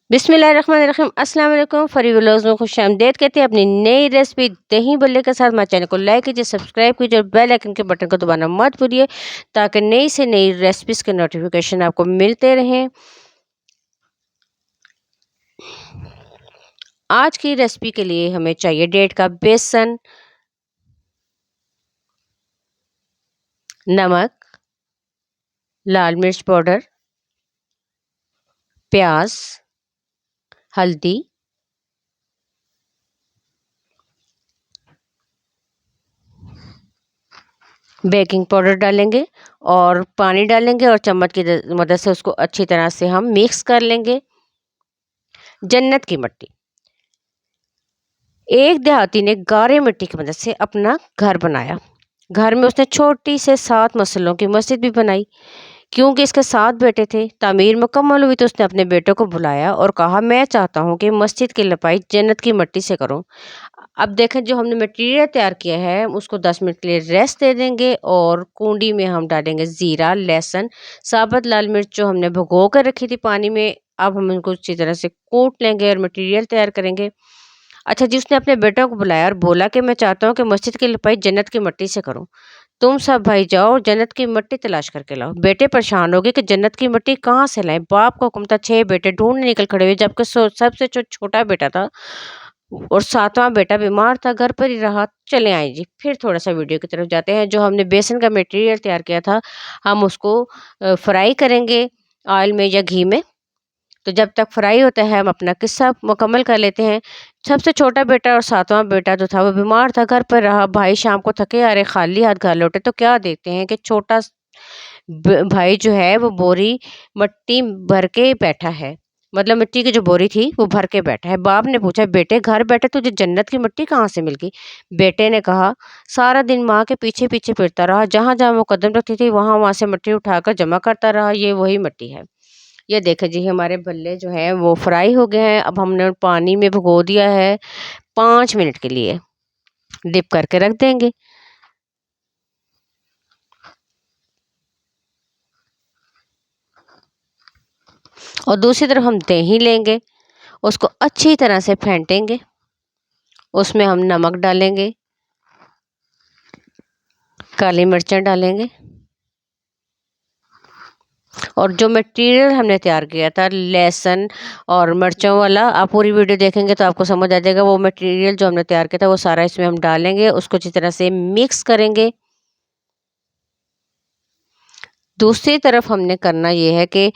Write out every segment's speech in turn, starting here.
बिस्मिल्लाहिर्रहमानिर्रहीम अस्सलाम वालेकुम फरी व्लॉग्स में खुश आमदीद कहते हैं अपनी नई रेसिपी दही बल्ले के साथ। हमारे चैनल को लाइक कीजिए, सब्सक्राइब कीजिए और बेल आइकन के बटन को दबाना मत भूलिए ताकि नई से नई रेसिपीज़ के नोटिफिकेशन आपको मिलते रहें। आज की रेसिपी के लिए हमें चाहिए डेढ़ कप बेसन, नमक, लाल मिर्च पाउडर, प्याज, हल्दी, बेकिंग पाउडर डालेंगे और पानी डालेंगे और चम्मच की मदद से उसको अच्छी तरह से हम मिक्स कर लेंगे। जन्नत की मिट्टी। एक देहाती ने गारे मिट्टी की मदद से अपना घर बनाया। घर में उसने छोटी से 7 मसलों की मस्जिद भी बनाई। क्योंकि इसके 7 बेटे थे, तामीर मुकम्मल हुई तो उसने अपने बेटों को बुलाया और कहा, मैं चाहता हूँ कि मस्जिद की लिपाई जन्नत की मिट्टी से करूँ। अब देखें, जो हमने मटेरियल तैयार किया है उसको 10 मिनट के लिए रेस्ट दे देंगे और कूंडी में हम डालेंगे ज़ीरा, लहसुन, साबुत लाल मिर्च जो हमने भिगो कर रखी थी पानी में। अब हम इनको अच्छी तरह से कूट लेंगे और मटेरियल तैयार करेंगे। अच्छा जी, उसने अपने बेटों को बुलाया और बोला कि मैं चाहता हूँ कि मस्जिद की लिपाई जन्नत की मिट्टी से करूँ। तुम सब भाई जाओ जन्नत की मिट्टी तलाश करके लाओ। बेटे परेशान हो गए कि जन्नत की मिट्टी कहाँ से लाएं। बाप का हुक्म था, 6 बेटे ढूंढने निकल खड़े हुए, जबकि सबसे जो छोटा बेटा था और 7वां बेटा बीमार था, घर पर ही रहा। चले आए जी, फिर थोड़ा सा वीडियो की तरफ जाते हैं। जो हमने बेसन का मटेरियल तैयार किया था, हम उसको फ्राई करेंगे ऑयल में या घी में। तो जब तक फ्राई होता है हम अपना किस्सा मुकम्मल कर लेते हैं। सबसे छोटा बेटा और 7वां बेटा जो था वो बीमार था, घर पर रहा। भाई शाम को थके आ रहे खाली हाथ घर लौटे तो क्या देखते हैं कि छोटा भाई जो है वो बोरी मिट्टी भर के बैठा है। मतलब मिट्टी की जो बोरी थी वो भर के बैठा है। बाप ने पूछा, बेटे घर बैठे तुझे जन्नत की मिट्टी कहाँ से मिल गई? बेटे ने कहा, सारा दिन माँ के पीछे पीछे फिरता रहा, जहाँ जहाँ वो कदम रखती थी वहाँ वहाँ से मिट्टी उठाकर जमा करता रहा, ये वही मिट्टी है। ये देखें जी, हमारे भल्ले जो हैं वो फ्राई हो गए हैं। अब हमने पानी में भिगो दिया है 5 मिनट के लिए, डिप करके रख देंगे। और दूसरी तरफ हम दही लेंगे, उसको अच्छी तरह से फेंटेंगे। उसमें हम नमक डालेंगे, काली मिर्चें डालेंगे और जो मटेरियल हमने तैयार किया था लहसुन और मिर्चों वाला, आप पूरी वीडियो देखेंगे तो आपको समझ आ जाएगा। वो मटेरियल जो हमने तैयार किया था वो सारा इसमें हम डालेंगे, उसको अच्छी तरह से मिक्स करेंगे। दूसरी तरफ हमने करना ये है कि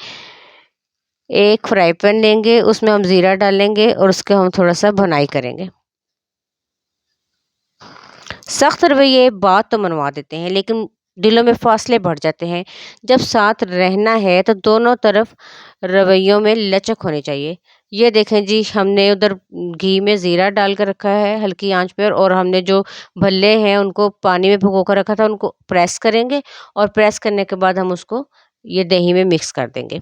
एक फ्राई पैन लेंगे, उसमें हम ज़ीरा डालेंगे और उसके हम थोड़ा-सा भुनाई करेंगे। सख्त रवैये बात तो मनवा देते हैं, लेकिन दिलों में फासले बढ़ जाते हैं। जब साथ रहना है तो दोनों तरफ रवैयों में लचक होनी चाहिए। ये देखें जी, हमने उधर घी में ज़ीरा डाल कर रखा है हल्की आंच पर और हमने जो भल्ले हैं उनको पानी में भिगो कर रखा था उनको प्रेस करेंगे और प्रेस करने के बाद हम उसको ये दही में मिक्स कर देंगे।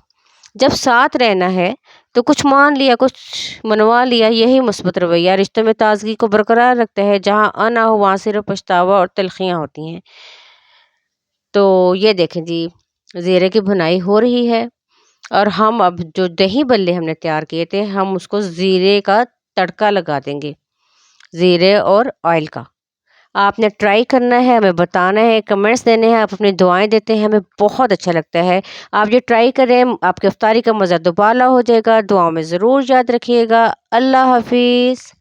जब साथ रहना है तो कुछ मान लिया, कुछ मनवा लिया, यही मुस्बत रवैया रिश्तों में ताजगी को बरकरार रखता है। जहाँ ना हो वहाँ सिर्फ पछतावा और तलखियाँ होती हैं। तो ये देखें जी, ज़ीरे की भुनाई हो रही है और हम अब जो दही बल्ले हमने तैयार किए थे हम उसको ज़ीरे का तड़का लगा देंगे, ज़ीरे और ऑयल का। आपने ट्राई करना है, हमें बताना है, कमेंट्स देने हैं, आप अपनी दुआएँ देते हैं, हमें बहुत अच्छा लगता है। आप ये ट्राई करें, आपकी इफ्तारी का मज़ा दुबाला हो जाएगा। दुआओं में ज़रूर याद रखिएगा। अल्लाह हाफ़िज़।